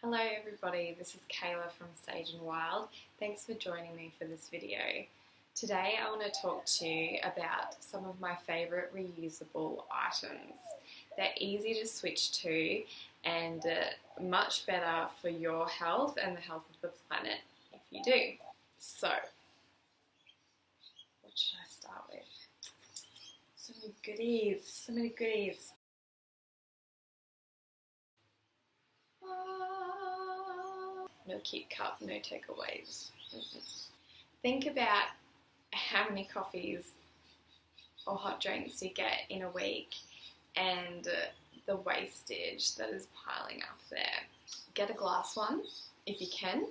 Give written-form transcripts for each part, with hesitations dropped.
Hello everybody, this is Kayla from Sage and Wild. Thanks for joining me for this video. Today I want to talk to you about some of my favourite reusable items. They're easy to switch to and much better for your health and the health of the planet if you do. So, what should I start with? So many goodies. No keep cup, no takeaways. Think about how many coffees or hot drinks you get in a week and the wastage that is piling up there. Get a glass one if you can.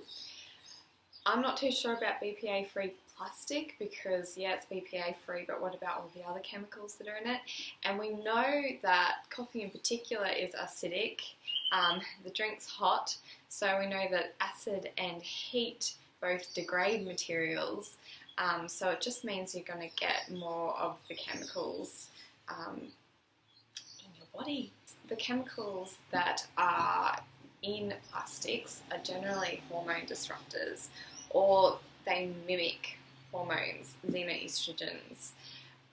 I'm not too sure about BPA-free plastic because, yeah, it's BPA-free, but what about all the other chemicals that are in it? And we know that coffee in particular is acidic. The drink's hot, so we know that acid and heat both degrade materials, so it just means you're going to get more of the chemicals in your body. The chemicals that are in plastics are generally hormone disruptors, or they mimic hormones, xenoestrogens,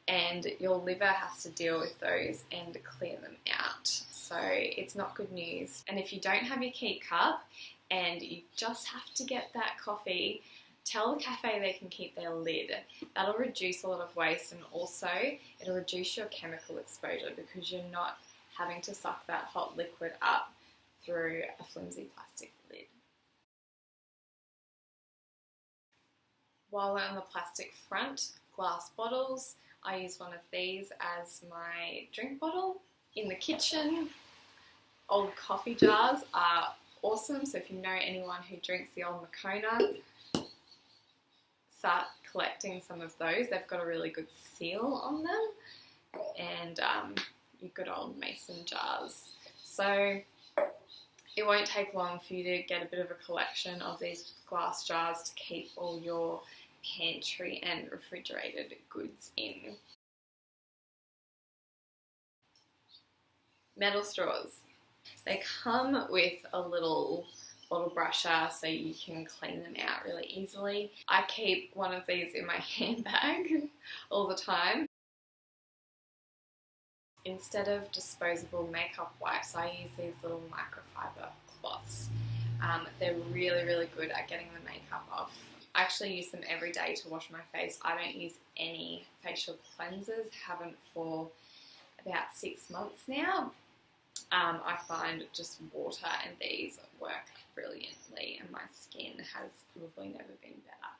and your liver has to deal with those and clear them out. So it's not good news. And if you don't have your Keep cup and you just have to get that coffee, tell the cafe they can keep their lid. That'll reduce a lot of waste, and also it'll reduce your chemical exposure because you're not having to suck that hot liquid up through a flimsy plastic lid. While we're on the plastic front, glass bottles. I use one of these as my drink bottle. In the kitchen, old coffee jars are awesome, so if you know anyone who drinks the old Moccona, start collecting some of those. They've got a really good seal on them, and your good old mason jars. So it won't take long for you to get a bit of a collection of these glass jars to keep all your pantry and refrigerated goods in. Metal straws. They come with a little bottle brusher so you can clean them out really easily. I keep one of these in my handbag all the time. Instead of disposable makeup wipes, I use these little microfiber cloths. They're really good at getting the makeup off. I actually use them every day to wash my face. I don't use any facial cleansers, haven't for about 6 months now. I find just water and these work brilliantly, and my skin has probably never been better.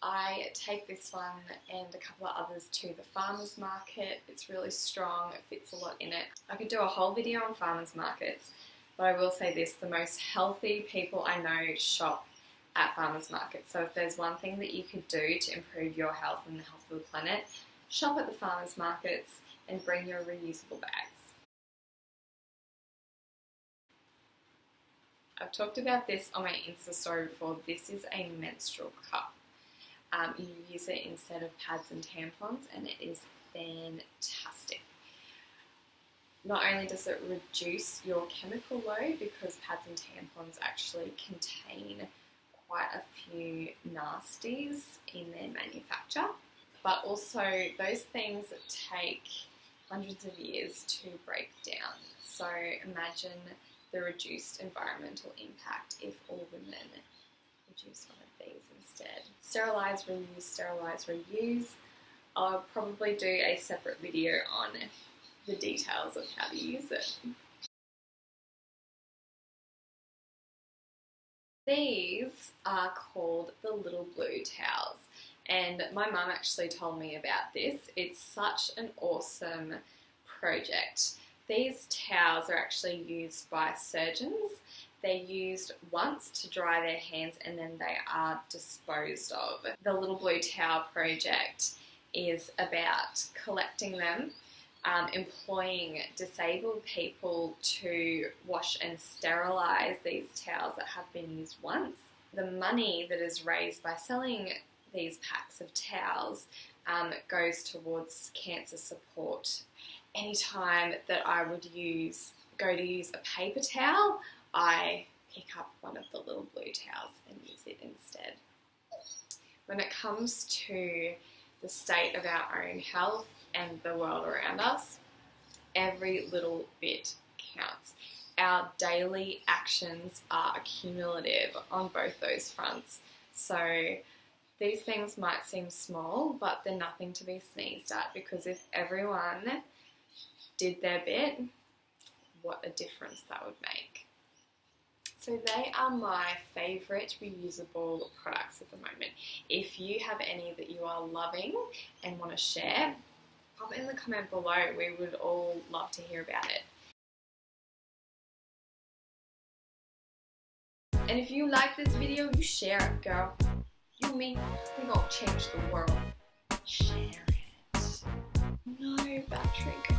I take this one and a couple of others to the farmers market. It's really strong, it fits a lot in it. I could do a whole video on farmers markets, but I will say this, the most healthy people I know shop at farmers markets. So if there's one thing that you could do to improve your health and the health of the planet, shop at the farmers markets and bring your reusable bags. I've talked about this on my Insta story before. This is a menstrual cup. You use it instead of pads and tampons, and it is fantastic. Not only does it reduce your chemical load, because pads and tampons actually contain quite a few nasties in their manufacture, but also those things take hundreds of years to break down. So imagine the reduced environmental impact if all women use one of these instead. Sterilise, reuse. I'll probably do a separate video on the details of how to use it. These are called the little blue towels, and my mum actually told me about this. It's such an awesome project. These towels are actually used by surgeons. They're used once to dry their hands and then they are disposed of. The Little Blue Towel project is about collecting them, employing disabled people to wash and sterilise these towels that have been used once. The money that is raised by selling these packs of towels goes towards cancer support. Anytime that I would use go to use a paper towel, I pick up one of the little blue towels and use it instead. When it comes to the state of our own health and the world around us, every little bit counts. Our daily actions are cumulative on both those fronts. So these things might seem small, but they're nothing to be sneezed at, because if everyone did their bit, what a difference that would make. So they are my favourite reusable products at the moment. If you have any that you are loving and want to share, pop it in the comment below. We would all love to hear about it. And if you like this video, you share it, girl. You and me, we gonna change the world. Share it. No battery.